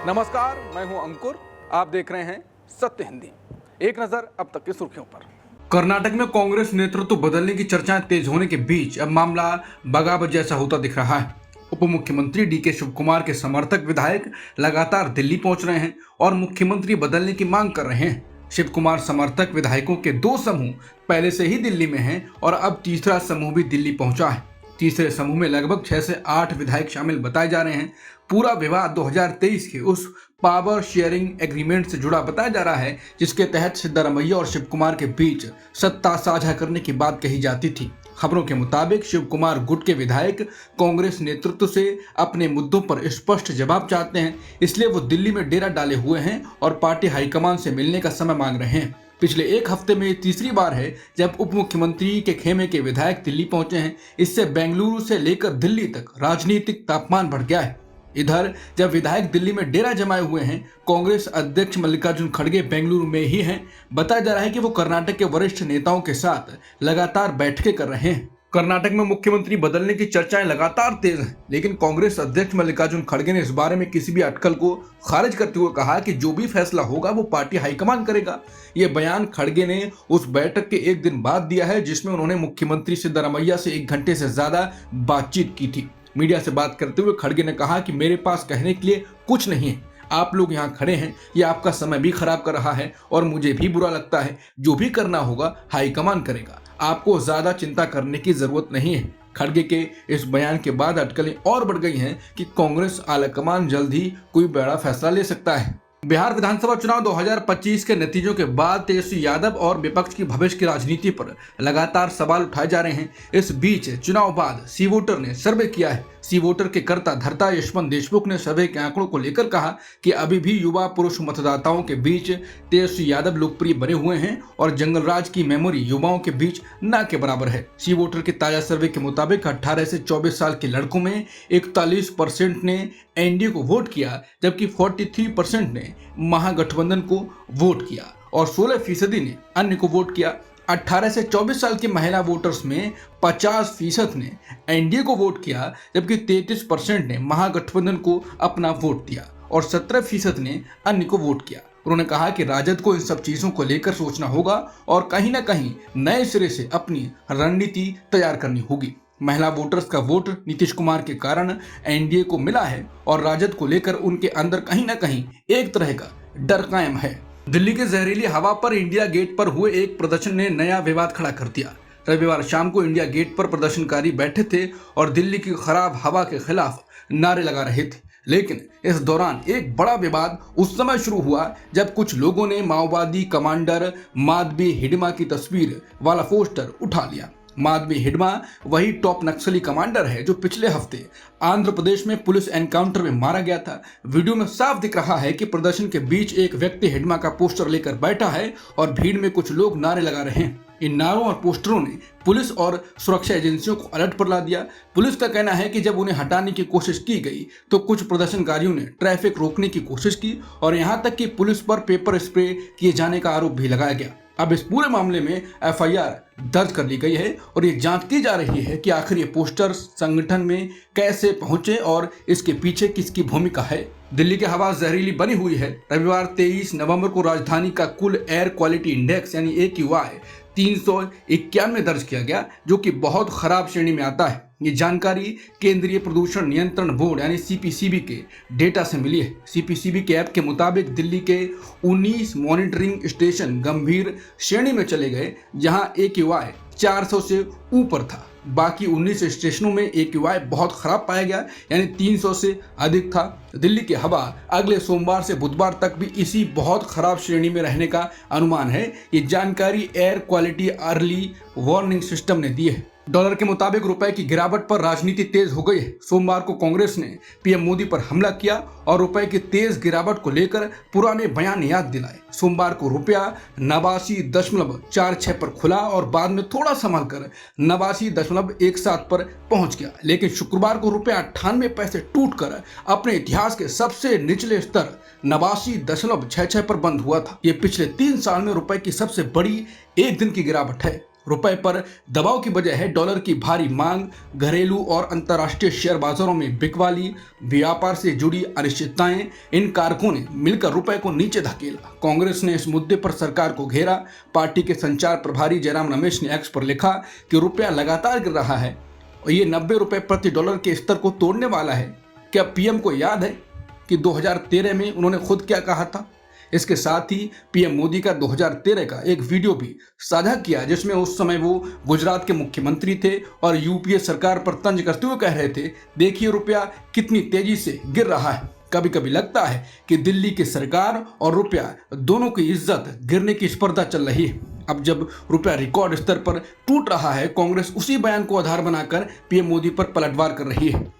नमस्कार, मैं हूं अंकुर। आप देख रहे हैं सत्य हिंदी। एक नजर अब तक की सुर्खियों पर। कर्नाटक में कांग्रेस नेतृत्व बदलने की चर्चाएं तेज होने के बीच अब मामला बगावत जैसा होता दिख रहा है। उप मुख्यमंत्री डीके शिवकुमार के समर्थक विधायक लगातार दिल्ली पहुंच रहे हैं और मुख्यमंत्री बदलने की मांग कर रहे हैं। शिवकुमार समर्थक विधायकों के दो समूह पहले से ही दिल्ली में हैं और अब तीसरा समूह भी दिल्ली पहुंचा है। तीसरे समूह में लगभग 6 से 8 विधायक शामिल बताए जा रहे हैं। पूरा विवाद 2023 के उस पावर शेयरिंग एग्रीमेंट से जुड़ा बताया जा रहा है जिसके तहत सिद्धारमैया और शिवकुमार के बीच सत्ता साझा करने की बात कही जाती थी। खबरों के मुताबिक शिवकुमार गुट के विधायक कांग्रेस नेतृत्व से अपने मुद्दों पर स्पष्ट जवाब चाहते हैं, इसलिए वो दिल्ली में डेरा डाले हुए हैं और पार्टी हाईकमान से मिलने का समय मांग रहे हैं। पिछले एक हफ्ते में तीसरी बार है जब उप मुख्यमंत्री के खेमे के विधायक दिल्ली पहुंचे हैं। इससे बेंगलुरु से लेकर दिल्ली तक राजनीतिक तापमान बढ़ गया है। इधर जब विधायक दिल्ली में डेरा जमाए हुए हैं, कांग्रेस अध्यक्ष मल्लिकार्जुन खड़गे बेंगलुरु में ही हैं। बताया जा रहा है कि वो कर्नाटक के वरिष्ठ नेताओं के साथ लगातार बैठकें कर रहे हैं। कर्नाटक में मुख्यमंत्री बदलने की चर्चाएं लगातार तेज हैं, लेकिन कांग्रेस अध्यक्ष मल्लिकार्जुन खड़गे ने इस बारे में किसी भी अटकल को खारिज करते हुए कहा कि जो भी फैसला होगा वो पार्टी हाईकमान करेगा। ये बयान खड़गे ने उस बैठक के एक दिन बाद दिया है जिसमें उन्होंने मुख्यमंत्री सिद्धारमैया से 1 घंटे से ज्यादा बातचीत की थी। मीडिया से बात करते हुए खड़गे ने कहा कि मेरे पास कहने के लिए कुछ नहीं है, आप लोग यहाँ खड़े हैं, ये आपका समय भी खराब कर रहा है और मुझे भी बुरा लगता है। जो भी करना होगा हाईकमान करेगा, आपको ज्यादा चिंता करने की जरूरत नहीं है। खड़गे के इस बयान के बाद अटकलें और बढ़ गई हैं कि कांग्रेस आलाकमान जल्द ही कोई बड़ा फैसला ले सकता है। बिहार विधानसभा चुनाव 2025 के नतीजों के बाद तेजस्वी यादव और विपक्ष की भविष्य की राजनीति पर लगातार सवाल उठाए जा रहे हैं। इस बीच चुनाव बाद सी वोटर ने सर्वे किया है। सी वोटर के कर्ता धर्ता यशवंत देशमुख ने सर्वे के आंकड़ों को लेकर कहा कि अभी भी युवा पुरुष मतदाताओं के बीच तेजस्वी यादव लोकप्रिय बने हुए हैं और जंगलराज की मेमोरी युवाओं के बीच न के बराबर है। सी वोटर के ताजा सर्वे के मुताबिक 18 से 24 साल के लड़कों में 41% ने एनडीए को वोट किया, जबकि 43% ने महागठबंधन को वोट किया और 16% ने अन्य को वोट किया। 18 से 24 साल के महिला वोटर्स में 50% ने एनडीए को वोट किया, जबकि 33% ने महागठबंधन को अपना वोट दिया और 17% ने अन्य को वोट किया। उन्होंने कहा कि राजद को इन सब चीजों को लेकर सोचना होगा और कहीं ना कहीं नए सिरे से अपनी रणनीति तैयार करनी होगी। महिला वोटर्स का वोट नीतीश कुमार के कारण एनडीए को मिला है और राजद को लेकर उनके अंदर कहीं ना कहीं एक तरह का डर कायम है। दिल्ली के जहरीली हवा पर इंडिया गेट पर हुए एक प्रदर्शन ने नया विवाद खड़ा कर दिया। रविवार शाम को इंडिया गेट पर प्रदर्शनकारी बैठे थे और दिल्ली की खराब हवा के खिलाफ नारे लगा रहे थे, लेकिन इस दौरान एक बड़ा विवाद उस समय शुरू हुआ जब कुछ लोगों ने माओवादी कमांडर माधवी हिडमा की तस्वीर वाला पोस्टर उठा लिया। माधवी हिडमा वही टॉप नक्सली कमांडर है जो पिछले हफ्ते आंध्र प्रदेश में पुलिस एनकाउंटर में मारा गया था। वीडियो में साफ दिख रहा है कि प्रदर्शन के बीच एक व्यक्ति हिडमा का पोस्टर लेकर बैठा है और भीड़ में कुछ लोग नारे लगा रहे हैं। इन नारों और पोस्टरों ने पुलिस और सुरक्षा एजेंसियों को अलर्ट पर ला दिया। पुलिस का कहना है कि जब उन्हें हटाने की कोशिश की गई तो कुछ प्रदर्शनकारियों ने ट्रैफिक रोकने की कोशिश की और यहां तक कि पुलिस पर पेपर स्प्रे किए जाने का आरोप भी लगाया गया। अब इस पूरे मामले में एफआईआर दर्ज कर ली गई है और ये जांच की जा रही है कि आखिर ये पोस्टर संगठन में कैसे पहुंचे और इसके पीछे किसकी भूमिका है। दिल्ली की हवा जहरीली बनी हुई है। रविवार 23 नवंबर को राजधानी का कुल एयर क्वालिटी इंडेक्स यानी AQI 391 दर्ज किया गया, जो कि बहुत खराब श्रेणी में आता है। ये जानकारी केंद्रीय प्रदूषण नियंत्रण बोर्ड यानी CPCB के डेटा से मिली है। CPCB के ऐप के मुताबिक दिल्ली के 19 मॉनिटरिंग स्टेशन गंभीर श्रेणी में चले गए, जहां AQI 400 से ऊपर था। बाकी 19 स्टेशनों में AQI बहुत खराब पाया गया, यानी 300 से अधिक था। दिल्ली की हवा अगले सोमवार से बुधवार तक भी इसी बहुत खराब श्रेणी में रहने का अनुमान है। ये जानकारी air quality early warning system ने दी है। डॉलर के मुताबिक रुपए की गिरावट पर राजनीति तेज हो गई है। सोमवार को कांग्रेस ने पीएम मोदी पर हमला किया और रुपए की तेज गिरावट को लेकर पुराने बयान याद दिलाए। सोमवार को रुपया 89.46 पर खुला और बाद में थोड़ा संभल कर 89.17 पर पहुंच गया, लेकिन शुक्रवार को रुपया 98 पैसे टूटकर अपने इतिहास के सबसे निचले स्तर 89.66 पर बंद हुआ था। ये पिछले 3 साल में रुपए की सबसे बड़ी एक दिन की गिरावट है। रुपए पर दबाव की वजह है डॉलर की भारी मांग, घरेलू और अंतर्राष्ट्रीय शेयर बाजारों में बिकवाली, व्यापार से जुड़ी अनिश्चितताएं। इन कारकों ने मिलकर रुपए को नीचे धकेला। कांग्रेस ने इस मुद्दे पर सरकार को घेरा। पार्टी के संचार प्रभारी जयराम रमेश ने एक्स पर लिखा कि रुपया लगातार गिर रहा है और ये 90 रुपए प्रति डॉलर के स्तर को तोड़ने वाला है। क्या पीएम को याद है कि 2013 में उन्होंने खुद क्या कहा था? इसके साथ ही पीएम मोदी का 2013 का एक वीडियो भी साझा किया, जिसमें उस समय वो गुजरात के मुख्यमंत्री थे और यूपीए सरकार पर तंज कसते हुए कह रहे थे, देखिए रुपया कितनी तेजी से गिर रहा है। कभी कभी लगता है कि दिल्ली की सरकार और रुपया दोनों की इज्जत गिरने की स्पर्धा चल रही है। अब जब रुपया रिकॉर्ड स्तर पर टूट रहा है, कांग्रेस उसी बयान को आधार बनाकर पीएम मोदी पर पलटवार कर रही है।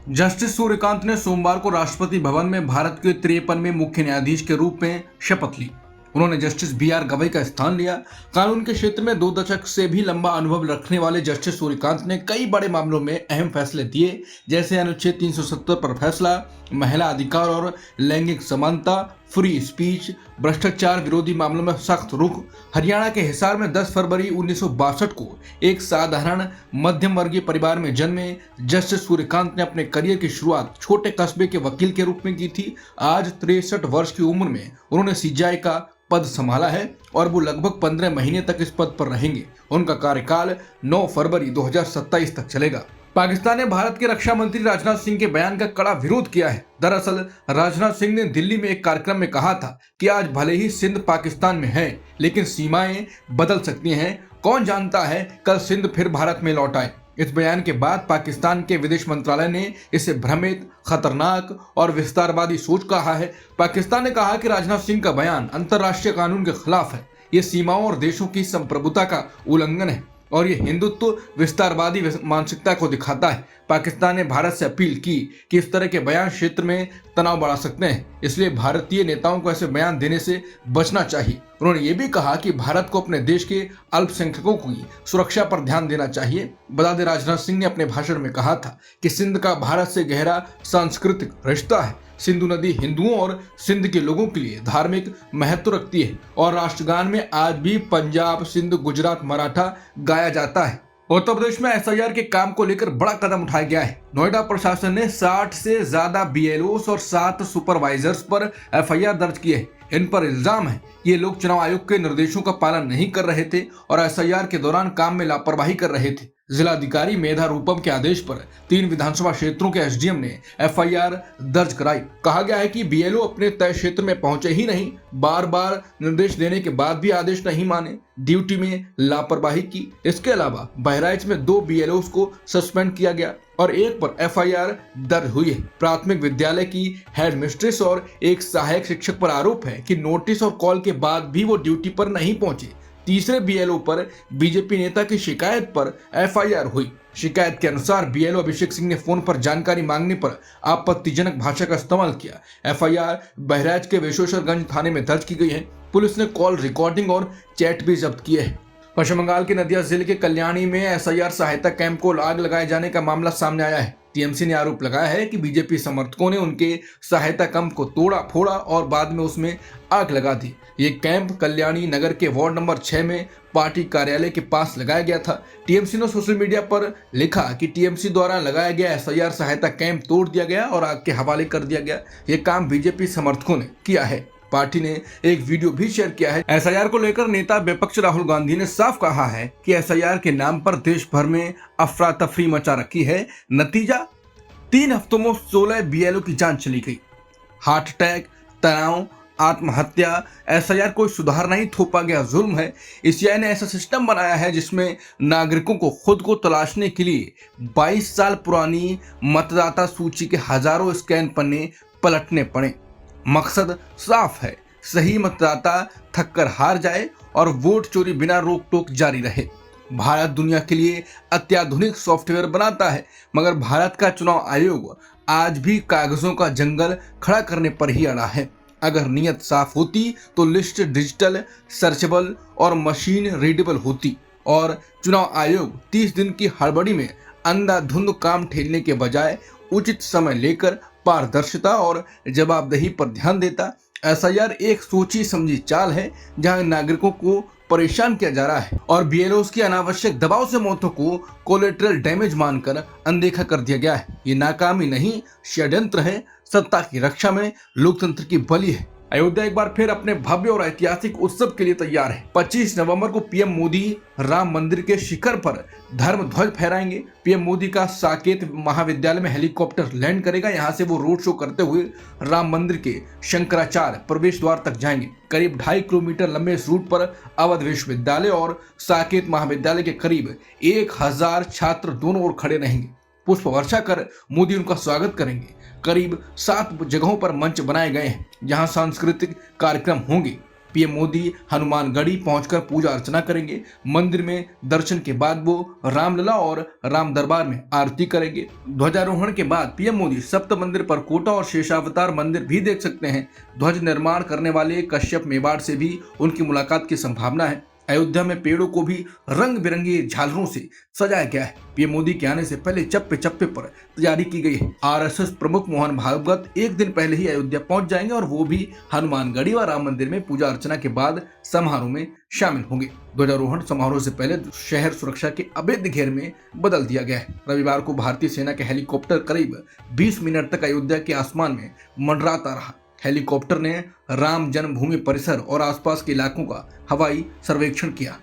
जस्टिस सूर्यकांत ने सोमवार को राष्ट्रपति भवन में भारत के 53वें मुख्य न्यायाधीश के रूप में शपथ ली। उन्होंने जस्टिस बीआर गवई का स्थान लिया। कानून के क्षेत्र में 2 दशक से भी लंबा अनुभव रखने वाले जस्टिस सूर्यकांत ने कई बड़े मामलों में अहम फैसले दिए, जैसे अनुच्छेद 370 पर फैसला, महिला अधिकार और लैंगिक समानता, फ्री स्पीच, भ्रष्टाचार विरोधी मामलों में सख्त रुख। हरियाणा के हिसार में 10 फरवरी 1962 को एक साधारण मध्यम वर्गीय परिवार में जन्मे जस्टिस सूर्यकांत ने अपने करियर की शुरुआत छोटे कस्बे के वकील के रूप में की थी। आज 63 वर्ष की उम्र में उन्होंने सीजेआई का पद संभाला है और वो लगभग 15 महीने तक इस पद पर रहेंगे। उनका कार्यकाल 9 फरवरी 2027 तक चलेगा। पाकिस्तान ने भारत के रक्षा मंत्री राजनाथ सिंह के बयान का कड़ा विरोध किया है। दरअसल राजनाथ सिंह ने दिल्ली में एक कार्यक्रम में कहा था कि आज भले ही सिंध पाकिस्तान में है, लेकिन सीमाएं बदल सकती हैं। कौन जानता है कल सिंध फिर भारत में लौट आए। इस बयान के बाद पाकिस्तान के विदेश मंत्रालय ने इसे भ्रमित, खतरनाक और विस्तारवादी सोच कहा है। पाकिस्तान ने कहा कि राजनाथ सिंह का बयान अंतर्राष्ट्रीय कानून के खिलाफ है। ये सीमाओं और देशों की संप्रभुता का उल्लंघन है और ये हिंदुत्व विस्तारवादी मानसिकता को दिखाता है। पाकिस्तान ने भारत से अपील की कि इस तरह के बयान क्षेत्र में तनाव बढ़ा सकते हैं, इसलिए भारतीय नेताओं को ऐसे बयान देने से बचना चाहिए। उन्होंने ये भी कहा कि भारत को अपने देश के अल्पसंख्यकों की सुरक्षा पर ध्यान देना चाहिए। बता दें, राजनाथ सिंह ने अपने भाषण में कहा था कि सिंध का भारत से गहरा सांस्कृतिक रिश्ता है। सिंधु नदी हिंदुओं और सिंध के लोगों के लिए धार्मिक महत्व रखती है और राष्ट्रगान में आज भी पंजाब, सिंध, गुजरात, मराठा गाया जाता है। उत्तर प्रदेश में एसआईआर के काम को लेकर बड़ा कदम उठाया गया है। नोएडा प्रशासन ने 60 से ज्यादा बीएलओस और 7 सुपरवाइजर्स पर एफआईआर दर्ज की है। इन पर इल्जाम है ये लोग चुनाव आयोग के निर्देशों का पालन नहीं कर रहे थे और एसआईआर के दौरान काम में लापरवाही कर रहे थे। जिलाधिकारी मेधा रूपम के आदेश पर 3 विधानसभा क्षेत्रों के एसडीएम ने एफआईआर दर्ज कराई। कहा गया है कि बीएलओ अपने तय क्षेत्र में पहुंचे ही नहीं, बार बार निर्देश देने के बाद भी आदेश नहीं माने, ड्यूटी में लापरवाही की। इसके अलावा बहराइच में 2 बीएलओ को सस्पेंड किया गया और एक पर एफआईआर दर्ज हुई है। प्राथमिक विद्यालय की हेड मिस्ट्रेस और एक सहायक शिक्षक पर आरोप है कि नोटिस और कॉल के बाद भी वो ड्यूटी पर नहीं पहुंचे। तीसरे बीएलओ पर बीजेपी नेता की शिकायत पर एफआईआर हुई। शिकायत के अनुसार बीएलओ अभिषेक सिंह ने फोन पर जानकारी मांगने पर आपत्तिजनक भाषा का इस्तेमाल किया। एफआईआर बहराइच के विश्वेश्वरगंज थाने में दर्ज की गई है। पुलिस ने कॉल रिकॉर्डिंग और चैट भी जब्त किए हैं। पश्चिम बंगाल के नदिया जिले के कल्याणी में एसआईआर सहायता कैंप को आग लगाए जाने का मामला सामने आया है। टीएमसी ने आरोप लगाया है कि बीजेपी समर्थकों ने उनके सहायता कैंप को तोड़ा फोड़ा और बाद में उसमें आग लगा दी। ये कैंप कल्याणी नगर के वार्ड नंबर 6 में पार्टी कार्यालय के पास लगाया गया था। टीएमसी ने सोशल मीडिया पर लिखा कि टीएमसी द्वारा लगाया गया एसआईआर सहायता कैंप तोड़ दिया गया और आग के हवाले कर दिया गया। ये काम बीजेपी समर्थकों ने किया है। पार्टी ने एक वीडियो भी शेयर किया है। एसआईआर को लेकर नेता विपक्ष राहुल गांधी ने साफ कहा है कि एसआईआर के नाम पर देश भर में अफरा तफरी मचा रखी है। नतीजा 3 हफ्तों में 16 बीएलओ की जान चली गई। हार्ट अटैक, तनाव, आत्महत्या, एसआईआर कोई सुधार नहीं, थोपा गया जुल्म है। ईसीआई ने ऐसा सिस्टम बनाया है जिसमें नागरिकों को खुद को तलाशने के लिए 22 साल पुरानी मतदाता सूची के हजारों स्कैन पन्ने पलटने पड़े। मकसद साफ है, सही मतदाता थककर हार जाए और वोट चोरी बिना रोक टोक जारी रहे। भारत दुनिया के लिए अत्याधुनिक सॉफ्टवेयर बनाता है, मगर भारत का चुनाव आयोग आज भी कागजों का जंगल खड़ा करने पर ही अड़ा है। अगर नीयत साफ होती तो लिस्ट डिजिटल, सर्चेबल और मशीन रीडेबल होती और चुनाव आयोग 30 दिन की हड़बड़ी में अंधाधुंध काम ठेलने के बजाय उचित समय लेकर पारदर्शिता और जवाबदेही पर ध्यान देता। एसआईआर एक सोची समझी चाल है जहां नागरिकों को परेशान किया जा रहा है और बीएलओस की अनावश्यक दबाव से मौतों को कोलेटरल डैमेज मानकर अनदेखा कर दिया गया है। ये नाकामी नहीं, षड्यंत्र है, सत्ता की रक्षा में लोकतंत्र की बलि है। अयोध्या एक बार फिर अपने भव्य और ऐतिहासिक उत्सव के लिए तैयार है। 25 नवंबर को पीएम मोदी राम मंदिर के शिखर पर धर्म ध्वज फहराएंगे। पीएम मोदी का साकेत महाविद्यालय में हेलीकॉप्टर लैंड करेगा। यहां से वो रोड शो करते हुए राम मंदिर के शंकराचार्य प्रवेश द्वार तक जाएंगे। करीब 2.5 किलोमीटर लंबे इस रूट पर अवध विश्वविद्यालय और साकेत महाविद्यालय के करीब 1000 छात्र दोनों ओर खड़े रहेंगे। पुष्प वर्षा कर मोदी उनका स्वागत करेंगे। करीब 7 जगहों पर मंच बनाए गए हैं जहां सांस्कृतिक कार्यक्रम होंगे। पीएम मोदी हनुमानगढ़ी पहुंचकर पूजा अर्चना करेंगे। मंदिर में दर्शन के बाद वो रामलला और राम दरबार में आरती करेंगे। ध्वजारोहण के बाद पीएम मोदी सप्त मंदिर पर कोटा और शेषावतार मंदिर भी देख सकते हैं। ध्वज निर्माण करने वाले कश्यप मेवाड़ से भी उनकी मुलाकात की संभावना है। अयोध्या में पेड़ों को भी रंग बिरंगी झालरों से सजाया गया है। पीएम मोदी के आने से पहले चप्पे चप्पे पर तैयारी की गई है। आरएसएस प्रमुख मोहन भागवत एक दिन पहले ही अयोध्या पहुंच जाएंगे और वो भी हनुमानगढ़ी व राम मंदिर में पूजा अर्चना के बाद समारोह में शामिल होंगे। ध्वजारोहण समारोह से पहले शहर सुरक्षा के अवैध घेर में बदल दिया गया है। रविवार को भारतीय सेना के हेलीकॉप्टर करीब 20 मिनट तक अयोध्या के आसमान में मंडराता रहा। हेलीकॉप्टर ने राम जन्मभूमि परिसर और आसपास के इलाकों का हवाई सर्वेक्षण किया।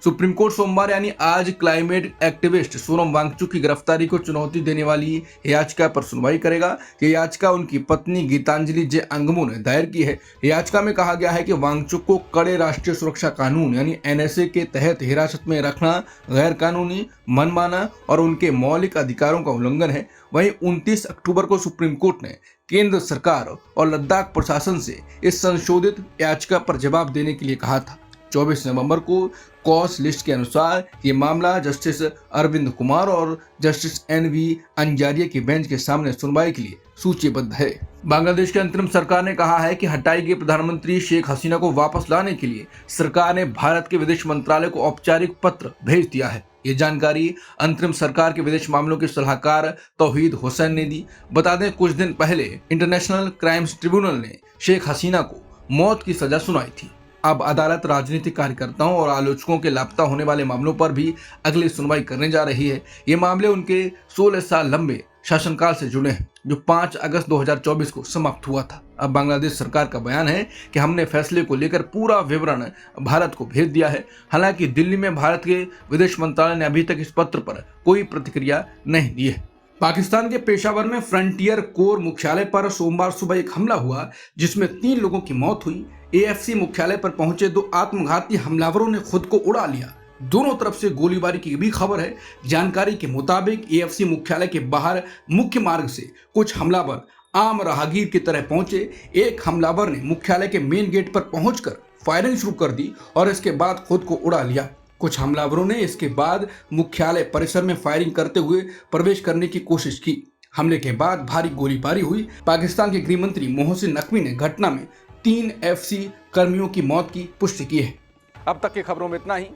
सुप्रीम कोर्ट सोमवार यानी आज क्लाइमेट एक्टिविस्ट सोनम वांगचुक की गिरफ्तारी को चुनौती देने वाली याचिका पर सुनवाई करेगा। ये याचिका उनकी पत्नी गीतांजलि जे अंगमू ने दायर की है। याचिका में कहा गया है कि वांगचुक को कड़े राष्ट्रीय सुरक्षा कानून यानी एनएसए के तहत हिरासत में रखना गैर कानूनी, मनमाना और उनके मौलिक अधिकारों का उल्लंघन है। वहीं 29 अक्टूबर को सुप्रीम कोर्ट ने केंद्र सरकार और लद्दाख प्रशासन से इस संशोधित याचिका पर जवाब देने के लिए कहा था। 24 नवंबर को कॉस लिस्ट के अनुसार ये मामला जस्टिस अरविंद कुमार और जस्टिस NV अंजारिया की बेंच के सामने सुनवाई के लिए सूचीबद्ध है। बांग्लादेश की अंतरिम सरकार ने कहा है कि हटाई गई प्रधानमंत्री शेख हसीना को वापस लाने के लिए सरकार ने भारत के विदेश मंत्रालय को औपचारिक पत्र भेज दिया है। ये जानकारी अंतरिम सरकार के विदेश मामलों के सलाहकार तौहीद हुसैन ने दी। बता दें, कुछ दिन पहले इंटरनेशनल क्राइम्स ट्रिब्यूनल ने शेख हसीना को मौत की सजा सुनाई थी। अब अदालत राजनीतिक कार्यकर्ताओं और आलोचकों के लापता होने वाले मामलों पर भी अगली सुनवाई करने जा रही है। ये मामले उनके 16 साल लंबे शासनकाल से जुड़े हैं जो 5 अगस्त 2024 को समाप्त हुआ था। अब बांग्लादेश सरकार का बयान है कि हमने फैसले को लेकर पूरा विवरण भारत को भेज दिया है। हालांकि दिल्ली में भारत के विदेश मंत्रालय ने अभी तक इस पत्र पर कोई प्रतिक्रिया नहीं दी है। पाकिस्तान के पेशावर में फ्रंटियर कोर मुख्यालय पर सोमवार सुबह एक हमला हुआ जिसमें 3 लोगों की मौत हुई। AFC मुख्यालय पर पहुंचे 2 आत्मघाती हमलावरों ने खुद को उड़ा लिया। दोनों तरफ से गोलीबारी की भी खबर है। जानकारी के मुताबिक AFC मुख्यालय के बाहर मुख्य मार्ग से कुछ हमलावर आम राहगीर की तरह पहुंचे। एक हमलावर ने मुख्यालय के मेन गेट पर पहुंचकर फायरिंग शुरू कर दी और इसके बाद खुद को उड़ा लिया। कुछ हमलावरों ने इसके बाद मुख्यालय परिसर में फायरिंग करते हुए प्रवेश करने की कोशिश की। हमले के बाद भारी गोलीबारी हुई। पाकिस्तान के गृह मंत्री मोहसिन नकवी ने घटना में 3 FC कर्मियों की मौत की पुष्टि की है। अब तक की खबरों में इतना ही।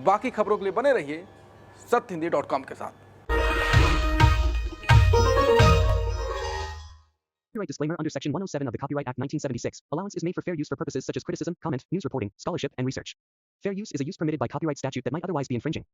बाकी खबरों के लिए बने रहिए सत्यहिंदी.com के साथ। Copyright disclaimer under Section 107 of the Copyright Act 1976. Allowance is made for fair use for purposes such as criticism, comment, news reporting, scholarship, and research. Fair use is a use permitted by copyright statute that might otherwise be infringing.